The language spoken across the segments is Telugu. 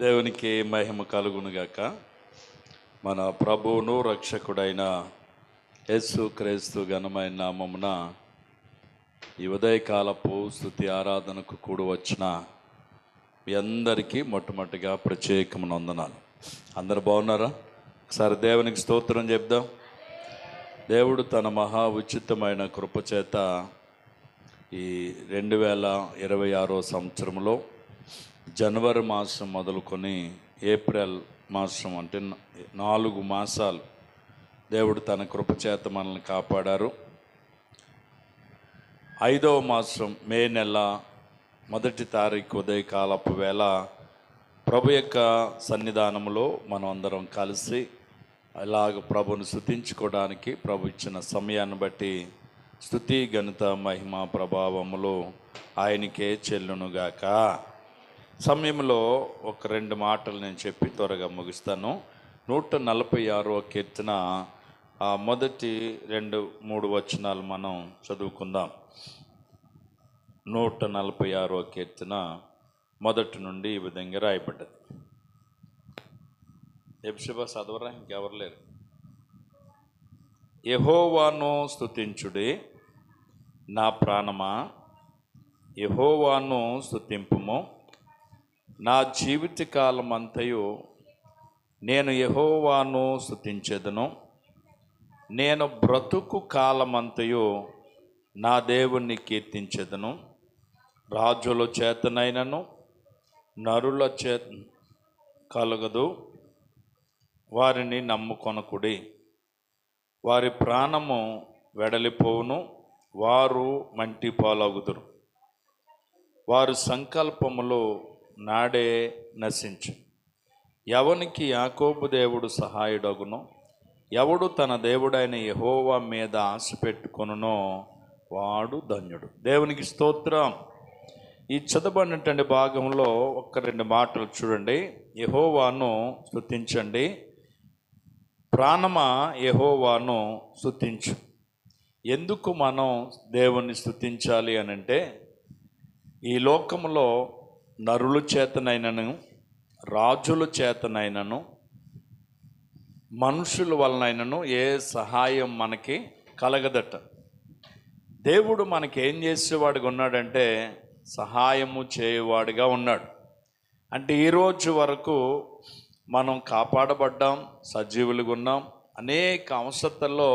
దేవునికి మహిమ కలుగునుగాక. మన ప్రభువును రక్షకుడైన యేసు క్రీస్తు ఘనమైన నామమున ఈ ఉదయకాలపు స్తుతి ఆరాధనకు కూడి వచ్చిన మీ అందరికీ మొట్టమొదటిగా ప్రత్యేకమైన వందనాలు. అందరు బాగున్నారా? ఒకసారి దేవునికి స్తోత్రం చెప్దాం. దేవుడు తన మహా ఉచితమైన కృపచేత ఈ 2026 సంవత్సరంలో జనవరి మాసం మొదలుకొని ఏప్రిల్ మాసం అంటే 4 మాసాలు దేవుడు తన కృపచేత మనల్ని కాపాడారు. 5వ మాసం మే నెల 1వ తారీఖు ఉదయకాలపు వేళ ప్రభు యొక్క సన్నిధానంలో మనం అందరం కలిసి అలాగ ప్రభుని స్తుతించుకోవడానికి ప్రభు ఇచ్చిన సమయాన్ని బట్టి స్తుతి ఘనత మహిమ ప్రభావములు ఆయనకే చెల్లునుగాక. సమయంలో ఒక 2 మాటలు నేను చెప్పి త్వరగా ముగిస్తాను. 146వ కీర్తన మొదటి 2-3 వచనాలు మనం చదువుకుందాం. 146వ కీర్తన మొదటి నుండి ఈ విధంగా రాయబడ్డది. ఎబ్షిబా చదవరా, ఇంకెవరు లేరు. యెహోవాను స్తుతించుడి నా ప్రాణమా, యెహోవాను స్తుతింపుము. నా జీవితకాలమంతయు నేను యెహోవాను స్తుతించెదను. నేను బ్రతుకు కాలమంతయు నా దేవుణ్ణి కీర్తించెదను. రాజుల చేతనైనను నరుల చేత కలగదు వారిని నమ్ముకొనకుడి. వారి ప్రాణము వెడలిపోవును, వారు మంటి పాలగుదురు. వారి సంకల్పములు నాడే నశించు. ఎవనికి యాకోబు దేవుడు సహాయుడగునో, ఎవడు తన దేవుడైన యెహోవా మీద ఆశ పెట్టుకొనునో వాడు ధన్యుడు. దేవునికి స్తోత్రం. ఈ చదవబడినటువంటి భాగంలో 1-2 మాటలు చూడండి. యెహోవాను స్తుతించండి, ప్రాణమా యెహోవాను స్తుతించు. ఎందుకు మనం దేవుణ్ణి స్తుతించాలి అని అంటే, ఈ లోకంలో నరుల చేతనైనను రాజుల చేతనైనను మనుషుల వలనైనను ఏ సహాయం మనకి కలగదట. దేవుడు మనకి ఏం చేసేవాడుగా ఉన్నాడంటే సహాయము చేయవాడిగా ఉన్నాడు. అంటే ఈరోజు వరకు మనం కాపాడబడ్డాం, సజీవులుగా ఉన్నాం. అనేక అవసరతల్లో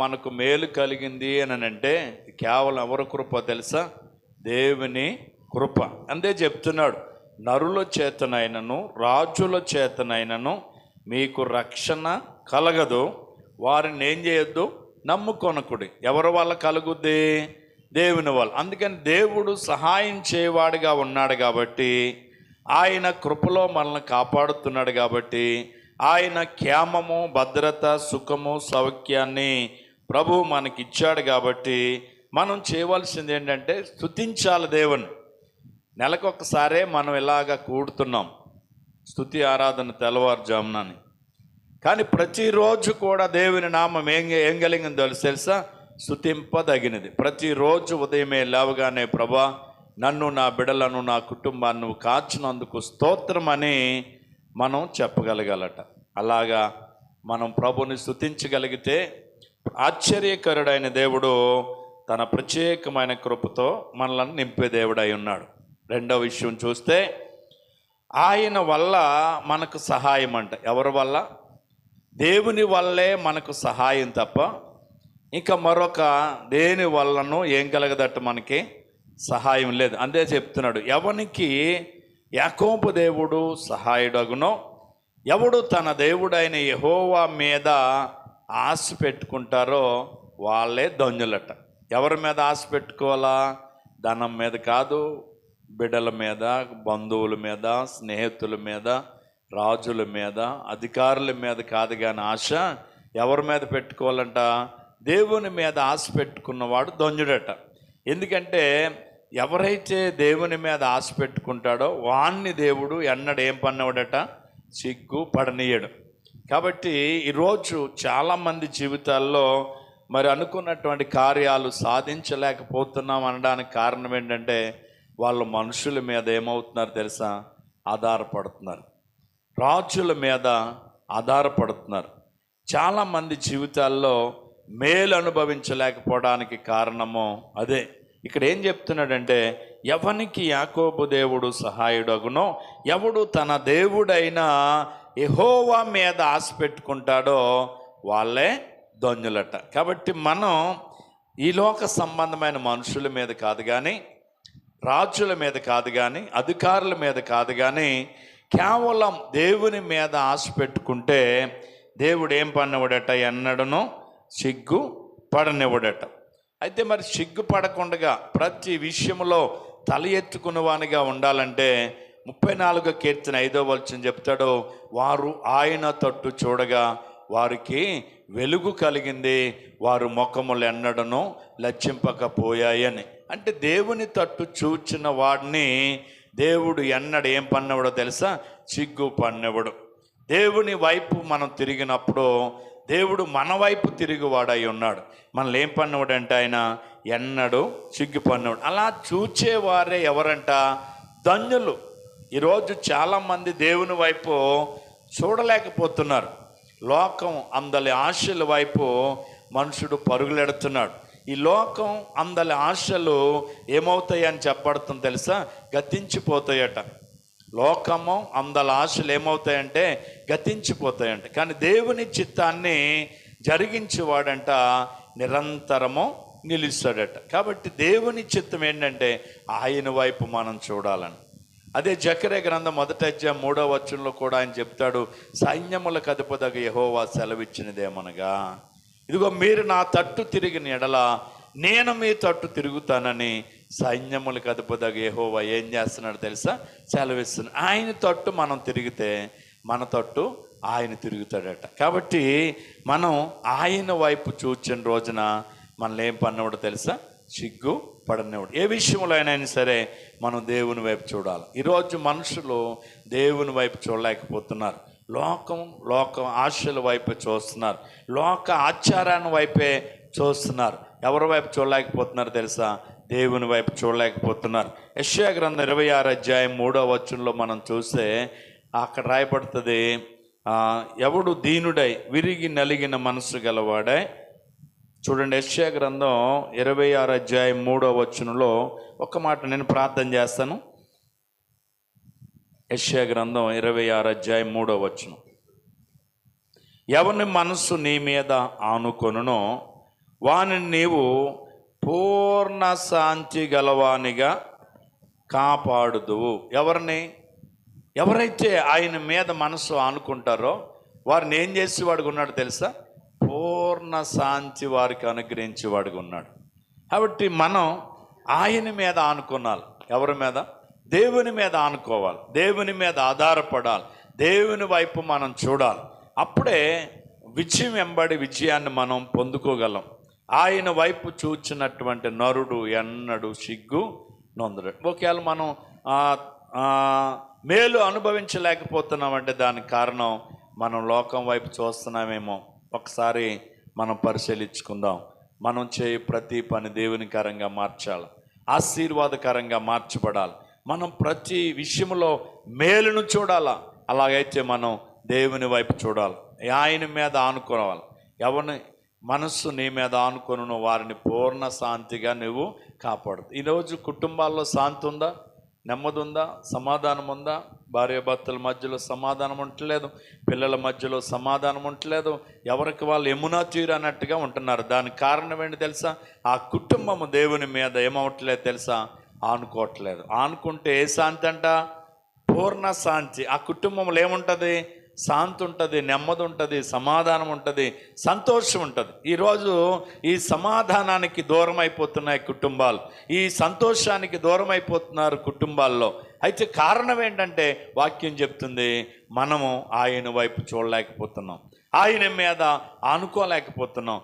మనకు మేలు కలిగింది అని అంటే కేవలం ఎవరి కృప తెలుసా? దేవుని కృప. అంతే చెప్తున్నాడు, నరుల చేతనైనను రాజుల చేతనైనను మీకు రక్షణ కలగదు, వారిని ఏం చేయొద్దు, నమ్ముకొనకుడి. ఎవరి వల్ల కలుగుద్ది? దేవుని వల్ల. అందుకని దేవుడు సహాయం చేయవాడిగా ఉన్నాడు కాబట్టి, ఆయన కృపలో మనల్ని కాపాడుతున్నాడు కాబట్టి, ఆయన క్షేమము, భద్రత, సుఖము, సౌఖ్యాన్ని ప్రభు మనకిచ్చాడు కాబట్టి మనం చేయవలసింది ఏంటంటే స్తుతించాలి దేవుని. నెలకొకసారే మనం ఇలాగ కూడుతున్నాం స్తుతి ఆరాధన తెల్లవారుజామునని. కానీ ప్రతిరోజు కూడా దేవుని నామం ఏం కలిగిందో తెలుసా? స్తుతింపదగినది. ప్రతిరోజు ఉదయమే లేవగానే ప్రభా నన్ను, నా బిడ్డలను, నా కుటుంబాన్ని నువ్వు కాచినందుకు స్తోత్రం అని మనం చెప్పగలగాలట. అలాగా మనం ప్రభుని స్తుతించగలిగితే ఆశ్చర్యకరుడైన దేవుడు తన ప్రత్యేకమైన కృపతో మనల్ని నింపే దేవుడై ఉన్నాడు. రెండవ విషయం చూస్తే, ఆయన వల్ల మనకు సహాయం అంట. ఎవరి వల్ల? దేవుని వల్లే మనకు సహాయం తప్ప ఇంకా మరొక దేని వల్లను ఏం కలగదట మనకి సహాయం లేదు. అంతే చెప్తున్నాడు, ఎవనికి యాకోబు దేవుడు సహాయుడగునో, ఎవడు తన దేవుడైన యెహోవా మీద ఆశ పెట్టుకుంటారో వాళ్ళే ధన్యులట. ఎవరి మీద ఆశ పెట్టుకోవాలా? ధనం మీద కాదు, బిడ్డల మీద, బంధువుల మీద, స్నేహితుల మీద, రాజుల మీద, అధికారుల మీద కాదు. కానీ ఆశ ఎవరి మీద పెట్టుకోవాలంట? దేవుని మీద ఆశ పెట్టుకున్నవాడు ధన్యుడట. ఎందుకంటే ఎవరైతే దేవుని మీద ఆశ పెట్టుకుంటాడో వాణ్ణి దేవుడు ఎన్నడూ ఏం పన్నవాడట? సిగ్గు పడనీయడు. కాబట్టి ఈరోజు చాలామంది జీవితాల్లో మరి అనుకున్నటువంటి కార్యాలు సాధించలేకపోతున్నాం అనడానికి కారణం ఏంటంటే వాళ్ళు మనుషుల మీద ఏమవుతున్నారు తెలుసా? ఆధారపడుతున్నారు, రాజుల మీద ఆధారపడుతున్నారు. చాలామంది జీవితాల్లో మేలు అనుభవించలేకపోవడానికి కారణము అదే. ఇక్కడ ఏం చెప్తున్నాడంటే, ఎవనికి యాకోబు దేవుడు సహాయుడగునో, ఎవడు తన దేవుడైన యెహోవా మీద ఆశ పెట్టుకుంటాడో వాళ్ళే ధన్యులట. కాబట్టి మనం ఈ లోక సంబంధమైన మనుషుల మీద కాదు కానీ, రాజుల మీద కాదు కానీ, అధికారుల మీద కాదు కానీ, కేవలం దేవుని మీద ఆశ పెట్టుకుంటే దేవుడు ఏం పడినవాడట, ఎన్నడను సిగ్గు పడనివ్వడట. అయితే మరి సిగ్గుపడకుండా ప్రతి విషయంలో తల ఎత్తుకునేవానిగా ఉండాలంటే 34వ కీర్తన 5వ వచనం చెప్తాడు, వారు ఆయన తట్టు చూడగా వారికి వెలుగు కలిగింది, వారు ముఖములు ఎన్నడను లజ్జింపకపోయాయని. అంటే దేవుని తట్టు చూచిన వాడిని దేవుడు ఎన్నడు ఏం పన్నవాడో తెలుసా, సిగ్గు పన్నవాడు. దేవుని వైపు మనం తిరిగినప్పుడు దేవుడు మన వైపు తిరిగివాడై ఉన్నాడు. మనల్ని ఏం పన్నవాడు అంటే ఆయన ఎన్నడు సిగ్గు పన్నవాడు. అలా చూచేవారే ఎవరంట, ధన్యులు. ఈరోజు చాలామంది దేవుని వైపు చూడలేకపోతున్నారు. లోకం అందలి ఆశల వైపు మనుషుడు పరుగులెడుతున్నాడు. ఈ లోకం అందలి ఆశలు ఏమవుతాయని చెప్పబడుతుంది తెలుసా, గతించిపోతాయట. లోకము అందల ఆశలు ఏమవుతాయంటే గతించిపోతాయంట. కానీ దేవుని చిత్తాన్ని జరిగించేవాడంట నిరంతరము నిలుస్తాడట. కాబట్టి దేవుని చిత్తం ఏంటంటే ఆయన వైపు మనం చూడాలని. అదే జకర్యా గ్రంథం 1వ అధ్యాయం 3వ వచనంలో కూడా ఆయన చెప్తాడు, సైన్యములకు అధిపతిగా యెహోవా సెలవిచ్చినదేమనగా, ఇదిగో మీరు నా తట్టు తిరిగిన ఎడల నేను మీ తట్టు తిరుగుతానని సైన్యములకు అధిపతిగా యెహోవా ఏం చేస్తున్నాడు తెలుసా, సెలవిస్తున్నాడు. ఆయన తట్టు మనం తిరిగితే మన తట్టు ఆయన తిరుగుతాడట. కాబట్టి మనం ఆయన వైపు చూచిన రోజున మనల్ని ఏం పన్నవాడు తెలుసా, సిగ్గు పడనివాడు. ఏ విషయంలో అయినా సరే మనం దేవుని వైపు చూడాలి. ఈరోజు మనుషులు దేవుని వైపు చూడలేకపోతున్నారు. లోకం ఆశల వైపు చూస్తున్నారు, లోక ఆచారాన్ని వైపే చూస్తున్నారు. ఎవరి వైపు చూడలేకపోతున్నారు తెలుసా, దేవుని వైపు చూడలేకపోతున్నారు. యెషయా గ్రంథం 26వ అధ్యాయం 3వ వచనంలో మనం చూస్తే అక్కడ రాయబడుతుంది, ఎవడు దీనుడై విరిగి నలిగిన మనసు గలవాడై. చూడండి, యెషయా గ్రంథం 26వ అధ్యాయం 3వ వచనంలో ఒక మాట నేను ప్రార్థన చేస్తాను. యెషయా గ్రంథం 26వ అధ్యాయం 3వ వచనం, ఎవని మనస్సు నీ మీద ఆనుకొనునో వానిని నీవు పూర్ణ శాంతి గలవానిగా కాపాడుదువు. ఎవరైతే ఆయన మీద మనసు ఆనుకుంటారో వారిని ఏం చేసేవాడుగా ఉన్నాడు తెలుసా, పూర్ణ శాంతి వారికి అనుగ్రహించేవాడుగా ఉన్నాడు. కాబట్టి మనం ఆయన మీద ఆనుకోవాలి. ఎవరి మీద? దేవుని మీద ఆనుకోవాలి, దేవుని మీద ఆధారపడాలి, దేవుని వైపు మనం చూడాలి. అప్పుడే విజయం వెంబడి విజయాన్ని మనం పొందుకోగలం. ఆయన వైపు చూచినటువంటి నరుడు ఎన్నడు సిగ్గు నొందడు. ఒకవేళ మనం మేలు అనుభవించలేకపోతున్నామంటే దానికి కారణం మనం లోకం వైపు చూస్తున్నామేమో. ఒకసారి మనం పరిశీలించుకుందాం. మనం చేయి ప్రతి పని దేవునికరంగా మార్చాలి, ఆశీర్వాదకరంగా మార్చబడాలి. మనం ప్రతి విషయంలో మేలును చూడాలా. అలాగైతే మనం దేవుని వైపు చూడాలి, ఆయన మీద ఆనుకోవాలి. ఎవరిని మనస్సు నీ మీద ఆనుకొనును వారిని పూర్ణ శాంతిగా నువ్వు కాపాడు. ఈరోజు కుటుంబాల్లో శాంతి ఉందా, నెమ్మది ఉందా, సమాధానం ఉందా? భార్యాభర్తల మధ్యలో సమాధానం ఉండట్లేదు, పిల్లల మధ్యలో సమాధానం ఉండట్లేదు. ఎవరికి వాళ్ళు యమునా తీరు అన్నట్టుగా ఉంటున్నారు. దానికి కారణం ఏంటి తెలుసా? ఆ కుటుంబము దేవుని మీద ఏమవట్లేదు తెలుసా, ఆనుకోవట్లేదు. ఆనుకుంటే ఏ శాంతి అంట? పూర్ణ శాంతి. ఆ కుటుంబంలో ఏముంటుంది? శాంతి ఉంటుంది, నెమ్మది ఉంటుంది, సమాధానం ఉంటుంది, సంతోషం ఉంటుంది. ఈరోజు ఈ సమాధానానికి దూరం అయిపోతున్నాయి కుటుంబాలు, ఈ సంతోషానికి దూరం అయిపోతున్నారు కుటుంబాల్లో. అయితే కారణం ఏంటంటే వాక్యం చెప్తుంది, మనము ఆయన వైపు చూడలేకపోతున్నాం, ఆయన మీద ఆనుకోలేకపోతున్నాం,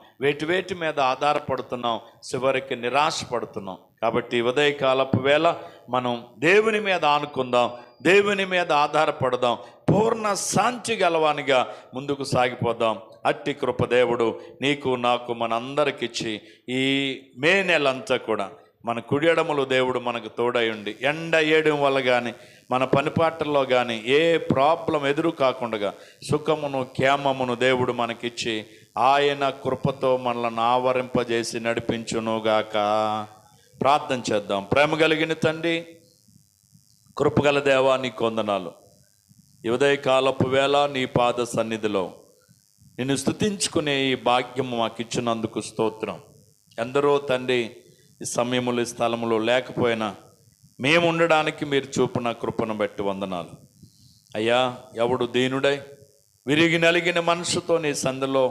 వేటి మీద ఆధారపడుతున్నాం, చివరికి నిరాశపడుతున్నాం. కాబట్టి ఉదయకాలపు వేళ మనం దేవుని మీద ఆనుకుందాం, దేవుని మీద ఆధారపడదాం, పూర్ణ శాంతి గలవానిగా ముందుకు సాగిపోదాం. అట్టి కృపదేవుడు నీకు నాకు మనందరికిచ్చి ఈ మే నెలంతా కూడా మన కుడియడములు దేవుడు మనకు తోడై ఉండి, ఎండ ఏయడం వల్ల కానీ మన పనిపాటల్లో కానీ ఏ ప్రాబ్లం ఎదురు కాకుండా సుఖమును క్షేమమును దేవుడు మనకిచ్చి ఆయన కృపతో మనల్ని ఆవరింపజేసి నడిపించునుగాక. ప్రార్థన చేద్దాం. ప్రేమ కలిగిన తండ్రి, కృపగల దేవా, నీ కొందనాలు. ఈ ఉదయకాలపు వేళ నీ పాద సన్నిధిలో నిన్ను స్తుతించుకునే ఈ భాగ్యం మాకు ఇచ్చినందుకు స్తోత్రం. ఎందరో తండ్రి ఈ సమయములు, ఈ స్థలములో లేకపోయినా మేము ఉండడానికి మీరు చూపిన కృపను బట్టి వందనాలు అయ్యా. ఎవడు దీనుడై విరిగి నలిగిన మనసుతో నీ సందులో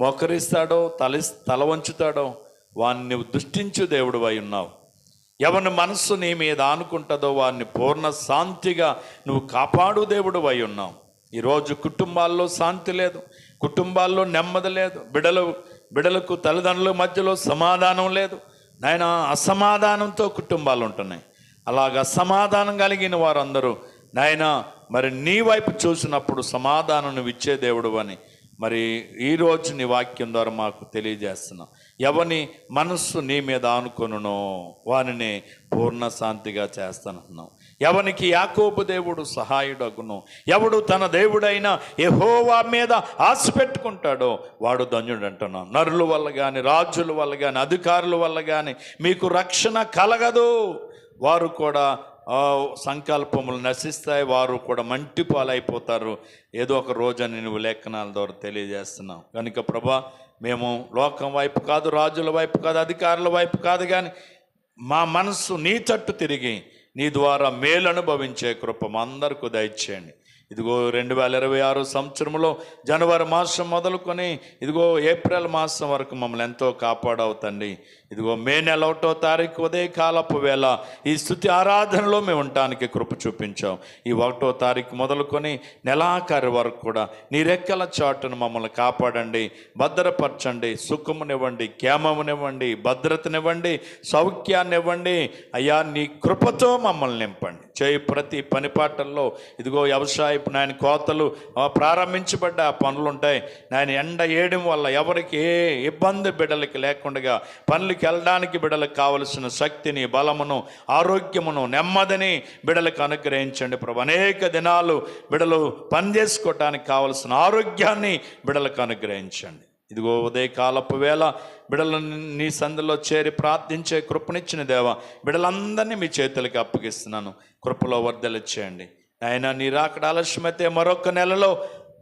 మోకరిస్తాడో, తల వంచుతాడో వాణ్ణి నువ్వు దుష్టించు దేవుడు అయి ఉన్నావు. ఎవరి మనస్సు నీ మీద ఆనుకుంటుందో వారిని పూర్ణ శాంతిగా నువ్వు కాపాడు దేవుడు అయి ఉన్నావు. ఈరోజు కుటుంబాల్లో శాంతి లేదు, కుటుంబాల్లో నెమ్మది లేదు, బిడలకు తల్లిదండ్రుల మధ్యలో సమాధానం లేదు నాయన. అసమాధానంతో కుటుంబాలు ఉంటున్నాయి. అలాగ అసమాధానం కలిగిన వారందరూ నాయన మరి నీ వైపు చూసినప్పుడు సమాధానం నువ్వు ఇచ్చే దేవుడు అని మరి ఈరోజు నీ వాక్యం ద్వారా మాకు తెలియజేస్తున్నాం. ఎవని మనస్సు నీ మీద ఆనుకొనునో వానిని పూర్ణ శాంతిగా చేస్తానంటున్నావు. ఎవనికి యాకోబు దేవుడు సహాయుడగును, ఎవడు తన దేవుడైన యెహోవా మీద ఆశ పెట్టుకుంటాడో వాడు ధన్యుడు అంటున్నాం. నరుల వల్ల కానీ, రాజుల వల్ల కానీ, అధికారుల వల్ల కానీ మీకు రక్షణ కలగదు. వారు కూడా సంకల్పములు నశిస్తాయి, వారు కూడా మంటి పాలైపోతారు ఏదో ఒక రోజని నువ్వు లేఖనాల ద్వారా తెలియజేస్తున్నావు. కనుక ప్రభా, మేము లోకం వైపు కాదు, రాజుల వైపు కాదు, అధికారుల వైపు కాదు, కానీ మా మనస్సు నీ తట్టు తిరిగి నీ ద్వారా మేలు అనుభవించే కృప మా అందరికీ దయచేయండి. ఇదిగో 2026 సంవత్సరంలో జనవరి మాసం మొదలుకొని ఇదిగో ఏప్రిల్ మాసం వరకు మమ్మల్ని ఎంతో కాపాడవుతండి. ఇదిగో మే నెల 1వ తారీఖు ఉదయకాలపు వేళ ఈ స్తుతి ఆరాధనలో మేము ఉండటానికి కృప చూపించాం. ఈ 1వ తారీఖు మొదలుకొని నెలాఖరు వరకు కూడా నీ రెక్కల చాటును మమ్మల్ని కాపాడండి, భద్రపరచండి, సుఖమునివ్వండి, క్షేమమునివ్వండి, భద్రతనివ్వండి, సౌఖ్యాన్నివ్వండి అయ్యా. నీ కృపతో మమ్మల్ని నింపండి. చేయి ప్రతి పనిపాటల్లో ఇదిగో వ్యవసాయపు నాయన కోతలు ప్రారంభించబడ్డ పనులు ఉంటాయి నాయన. ఎండ ఏయడం వల్ల ఎవరికి ఏ ఇబ్బంది బిడ్డలకి లేకుండా పనులకి వెళ్ళడానికి బిడ్డలకు కావలసిన శక్తిని, బలమును, ఆరోగ్యమును, నెమ్మదిని బిడ్డలకు అనుగ్రహించండి ప్రభు. అనేక దినాలు బిడ్డలు పని చేసుకోవటానికి కావలసిన ఆరోగ్యాన్ని బిడ్డలకు అనుగ్రహించండి. ఇదిగో ఉదయకాలపు వేళ బిడ్డలను నీ సందులో చేరి ప్రార్థించే కృపనిచ్చిన దేవా, బిడ్డలందరినీ మీ చేతులకి అప్పగిస్తున్నాను. కృపలో వర్ధలిచ్చేయండి ఆయన. నీ రాకడ ఆలస్యమైతే మరొక నెలలో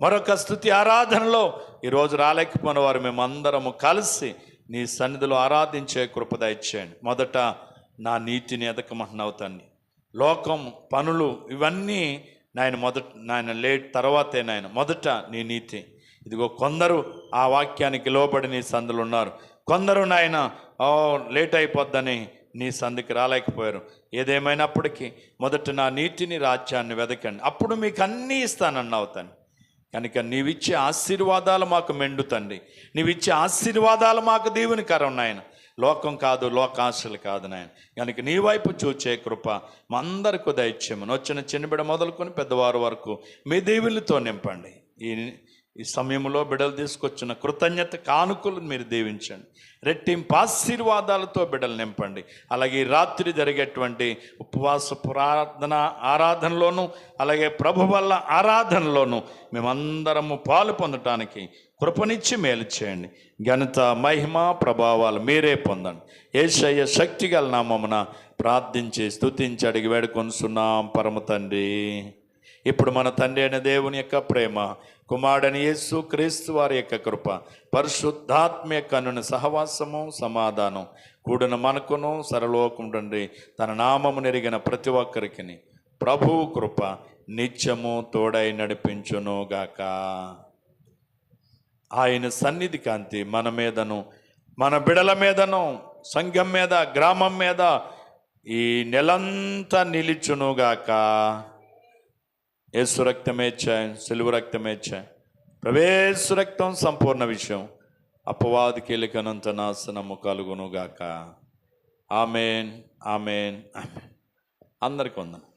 మరొక స్తుతి ఆరాధనలో ఈరోజు రాలేకపోయిన వారు మేమందరము కలిసి నీ సన్నిధిలో ఆరాధించే కృప దయచేయండి. మొదట నా నీతిని ఎదకమంటున్నావు తండ్రి. లోకం, పనులు ఇవన్నీ నాయన లేట్ తర్వాతే నాయన, మొదట నీ నీతి. ఇదిగో కొందరు ఆ వాక్యానికి లోబడి నీ సందులు ఉన్నారు, కొందరు నాయన లేట్ అయిపోద్దని నీ సంధికి రాలేకపోయారు. ఏదేమైనప్పటికీ మొదట నా నీతిని, రాజ్యాన్ని వెదకండి, అప్పుడు మీకు అన్నీ ఇస్తానన్నావు తండ్రి. కనుక నీవిచ్చే ఆశీర్వాదాలు మాకు మెండుతండి, నీవిచ్చే ఆశీర్వాదాలు మాకు దీవెనకరం నాయన. లోకం కాదు, లోకాశలు కాదు నాయన. కనుక నీ వైపు చూచే కృప మా అందరికీ దయచేయమని వచ్చిన చిన్నబిడ మొదలుకొని పెద్దవారు వరకు మీ దీవులతో నింపండి. ఈ సమయంలో బిడ్డలు తీసుకొచ్చిన కృతజ్ఞత కానుకలు మీరు దీవించండి. రెట్టింపు ఆశీర్వాదాలతో బిడ్డలు నింపండి. అలాగే ఈ రాత్రి జరిగేటువంటి ఉపవాస ప్రార్థన ఆరాధనలోను, అలాగే ప్రభు వల్ల ఆరాధనలోను మేమందరము పాలు పొందటానికి కృపనిచ్చి మేలు చేయండి. ఘనత, మహిమ, ప్రభావాలు మీరే పొందండి. యేసయ్య శక్తిగల నామమున ప్రార్థించి స్తుతించి అడిగి వేడుకొనుచున్నాం పరమ తండ్రి. ఇప్పుడు మన తండ్రి అయిన దేవుని యొక్క ప్రేమ, కుమారుడైన యేసు క్రీస్తు వారి యొక్క కృప, పరిశుద్ధాత్మ యొక్క సహవాసము, సమాధానం కూడిన మనకును సర్వలోకముండి తన నామము నెరిగిన ప్రతి ఒక్కరికి ప్రభువు కృప నిత్యము తోడై నడిపించును గాక. ఆయన సన్నిధి కాంతి మన మీదను, మన బిడల మీదను, సంఘం మీద, గ్రామం మీద ఈ నెలంతా నిలిచునుగాక. యేసు రక్తమే ఇచ్చాయి, సిలువ రక్తమే ఇచ్చాయి. ప్రవేశ రక్తం సంపూర్ణ విషయం, అపవాదికి ఎలికనంత నాశనము కలుగునుగాక. Amen, amen, amen. అందరికీ వందనం.